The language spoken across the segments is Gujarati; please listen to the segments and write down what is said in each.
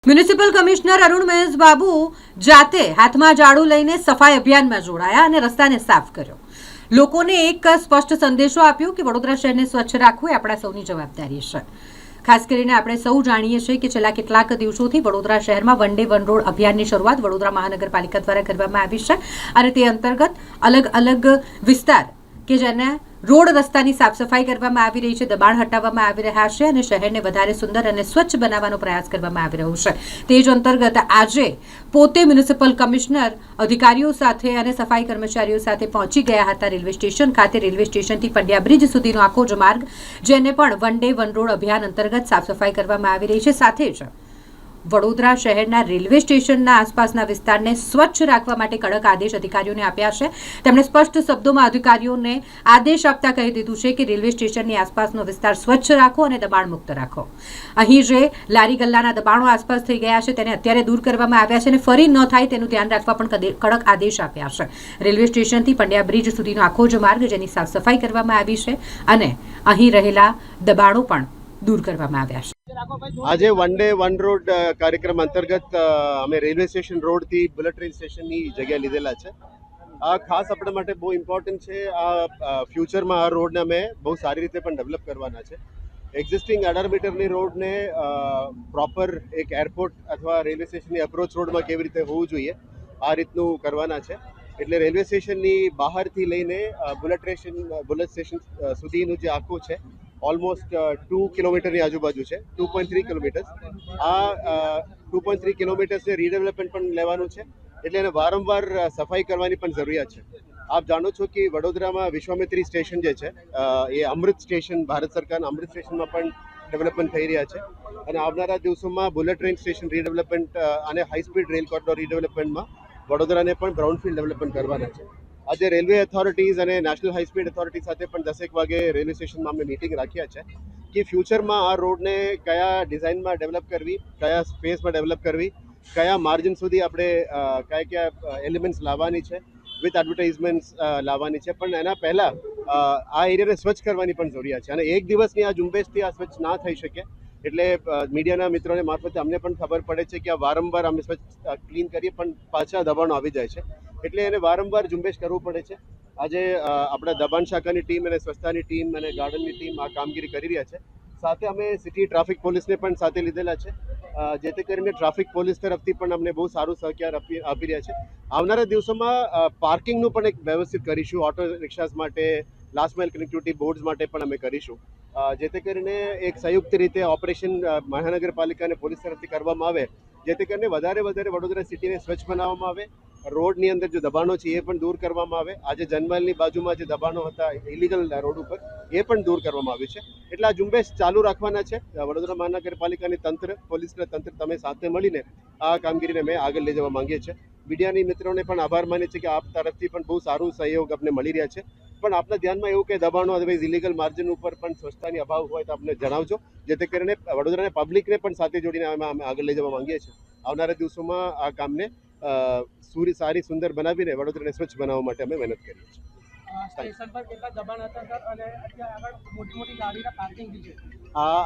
મ્યુનિસિપલ કમિશનર અરુણ મહેશ બાબુ જાતે હાથમાં ઝાડુ લઈને સફાઈ અભિયાનમાં જોડાયા અને રસ્તાને સાફ કર્યો। લોકોને એક સ્પષ્ટ સંદેશો આપ્યો કે વડોદરા શહેરને સ્વચ્છ રાખવું એ આપણા સૌની જવાબદારી છે। ખાસ કરીને આપણે સૌ જાણીએ છીએ કે છેલ્લા કેટલાક દિવસોથી વડોદરા શહેરમાં વન ડે વન રોડ અભિયાનની શરૂઆત વડોદરા મહાનગરપાલિકા દ્વારા કરવામાં આવી છે અને તે અંતર્ગત અલગ અલગ વિસ્તાર કે જેને રોડ રસ્તાની સાફ સફાઈ કરવામાં આવી રહી છે, દબાણ હટાવવામાં આવી રહ્યા છે અને શહેરને વધારે સુંદર અને સ્વચ્છ બનાવવાનો પ્રયાસ કરવામાં આવી રહ્યો છે। તે જ અંતર્ગત આજે પોતે મ્યુનિસિપલ કમિશનર અધિકારીઓ સાથે અને સફાઈ કર્મચારીઓ સાથે પહોંચી ગયા હતા રેલવે સ્ટેશન ખાતે। રેલવે સ્ટેશનથી પંડ્યા બ્રિજ સુધીનો આખો જ માર્ગ જેને પણ વન ડે વન રોડ અભિયાન અંતર્ગત સાફ સફાઈ કરવામાં આવી રહી છે। સાથે જ વડોદરા શહેરના રેલવે સ્ટેશનના આસપાસના વિસ્તારને સ્વચ્છ રાખવા માટે કડક આદેશ અધિકારીઓને આપ્યા છે। તેમણે સ્પષ્ટ શબ્દોમાં અધિકારીઓને આદેશ આપતા કહી દીધું છે કે રેલવે સ્ટેશનની આસપાસનો વિસ્તાર સ્વચ્છ રાખો અને દબાણ મુક્ત રાખો। અહીં જે લારી ગલ્લાના દબાણો આસપાસ થઈ ગયા છે તેને અત્યારે દૂર કરવામાં આવ્યા છે અને ફરી ન થાય તેનું ધ્યાન રાખવા પણ કડક આદેશ આપ્યા છે। રેલવે સ્ટેશનથી પંડ્યા બ્રિજ સુધીનો આખો જ માર્ગ જેની સાફ સફાઈ કરવામાં આવી છે અને અહીં રહેલા દબાણો પણ દૂર કરવામાં આવ્યા છે। આજે વન ડે વન રોડ કાર્યક્રમ અંતર્ગત અમે રેલવે સ્ટેશન રોડથી બુલેટ ટ્રેન સ્ટેશનની જગ્યા લીધેલા છે। આ ખાસ આપણા માટે બહુ ઇમ્પોર્ટન્ટ છે। આ ફ્યુચરમાં આ રોડને અમે બહુ સારી રીતે પણ ડેવલપ કરવાના છે। એક્ઝિસ્ટિંગ 18 મીટરની રોડને પ્રોપર એક એરપોર્ટ અથવા રેલવે સ્ટેશનની અપ્રોચ રોડમાં કેવી રીતે હોવું જોઈએ આ રીતનું કરવાના છે। એટલે રેલવે સ્ટેશનની બહારથી લઈને બુલેટ સ્ટેશન સુધીનું જે આખું છે ઓલમોસ્ટ 2 કિલોમીટરની આજુબાજુ છે, 2.3 કિલોમીટર્સ। આ 2.3 કિલોમીટર્સને રીડેવલપમેન્ટ પણ લેવાનું છે, એટલે એને વારંવાર સફાઈ કરવાની પણ જરૂરિયાત છે। આપ જાણો છો કે વડોદરામાં વિશ્વામિત્રી સ્ટેશન જે છે એ અમૃત સ્ટેશન ભારત સરકારના અમૃત સ્ટેશનમાં પણ ડેવલપમેન્ટ થઈ રહ્યા છે અને આવનારા દિવસોમાં બુલેટ ટ્રેન સ્ટેશન રીડેવલપમેન્ટ અને હાઈ સ્પીડ રેલ કોરિડોર રીડેવલપમેન્ટમાં વડોદરાને પણ બ્રાઉનફિલ્ડ ડેવલપમેન્ટ કરવાના છે। આજે રેલવે ઓથોરિટીઝ અને નેશનલ હાઈ સ્પીડ ઓથોરિટી સાથે પણ 10 વાગે રેલવે સ્ટેશનમાં અમે મિટિંગ રાખ્યા છે કે ફ્યુચરમાં આ રોડને કયા ડિઝાઇનમાં ડેવલપ કરવી, કયા સ્પેસમાં ડેવલપ કરવી, કયા માર્જિન સુધી આપણે કયા એલિમેન્ટ્સ લાવવાની છે, વિથ એડવર્ટાઇઝમેન્ટ્સ લાવવાની છે, પણ એના પહેલાં આ એરિયાને સ્વચ્છ કરવાની પણ જરૂરિયાત છે અને એક દિવસની આ ઝુંબેશથી આ સ્વચ્છ ના થઈ શકે। એટલે મીડિયાના મિત્રોને મારફતે અમને પણ ખબર પડે છે કે આ વારંવાર અમે સ્વચ્છ ક્લીન કરીએ પણ પાછા દબાણો આવી જાય છે, એટલે એને વારંવાર ઝુંબેશ કરવું પડે છે। આજે આપણા દબાણ શાખાની ટીમ અને સ્વચ્છતાની ટીમ અને ગાર્ડનની ટીમ આ કામગીરી કરી રહ્યા છે। સાથે અમે સિટી ટ્રાફિક પોલીસને પણ સાથે લીધેલા છે, જેથી કરીને ટ્રાફિક પોલીસ તરફથી પણ અમને બહુ સારું સહકાર આપી રહ્યા છે। આવનારા દિવસોમાં પાર્કિંગનું પણ એક વ્યવસ્થિત કરીશું, ઓટો રિક્ષાસ માટે, લાસ્ટ માઇલ કનેક્ટિવિટી બોર્ડ્સ માટે પણ અમે કરીશું, જેથી કરીને એક સંયુક્ત રીતે ઓપરેશન મહાનગરપાલિકા અને પોલીસ તરફથી કરવામાં આવે, જેથી કરીને વધારે વડોદરા સિટીને સ્વચ્છ બનાવવામાં આવે। રોડની અંદર જે દબાણો છે એ પણ દૂર કરવામાં આવે। આજે જનમલની બાજુમાં જે દબાણો હતા ઇલીગલ રોડ ઉપર એ પણ દૂર કરવામાં આવ્યું છે, એટલે આ ઝુંબેશ ચાલુ રાખવાના છે। વડોદરા મહાનગરપાલિકાની તંત્ર, પોલીસના તંત્ર તમે સાથે મળીને આ કામગીરીને અમે આગળ લઈ જવા માંગીએ છીએ। મીડિયાની મિત્રોને પણ આભાર માનીએ છીએ કે આપ તરફથી પણ બહુ સારું સહયોગ અમને મળી રહ્યા છે, પણ આપના ધ્યાનમાં એવું કે દબાણો અદરવાઇઝ ઇલીગલ માર્જિન ઉપર પણ સ્વચ્છતાની અભાવ હોય તો આપને જણાવજો, જેથી કરીને વડોદરાના પબ્લિકને પણ સાથે જોડીને અમે આગળ લઈ જવા માંગીએ છીએ। આવનારા દિવસોમાં આ કામને સારી સુંદર બનાવીને વડોદરાને સ્વચ્છ બનાવવા માટે અમે મહેનત કરીએ છીએ।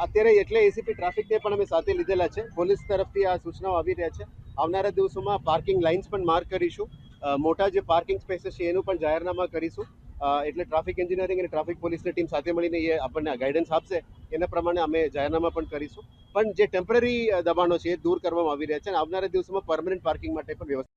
અત્યારે એટલે એસીપી ટ્રાફિકને પણ અમે સાથે લીધેલા છે, પોલીસ તરફથી આ સૂચનાઓ આવી રહ્યા છે। આવનારા દિવસોમાં પાર્કિંગ લાઇન્સ પણ માર્ક કરીશું, મોટા જે પાર્કિંગ સ્પેસીસ છે એનું પણ જાહેરનામા કરીશું, એટલે ટ્રાફિક એન્જિનિયરિંગ અને ટ્રાફિક પોલીસની ટીમ સાથે મળીને એ આપણને ગાઈડન્સ આપશે, એના પ્રમાણે અમે જાહેરનામા પણ કરીશું। પણ જે ટેમ્પરરી દબાણો છે એ દૂર કરવામાં આવી રહ્યા છે અને આવનારા દિવસોમાં પરમનન્ટ પાર્કિંગ માટે પણ વ્યવસ્થા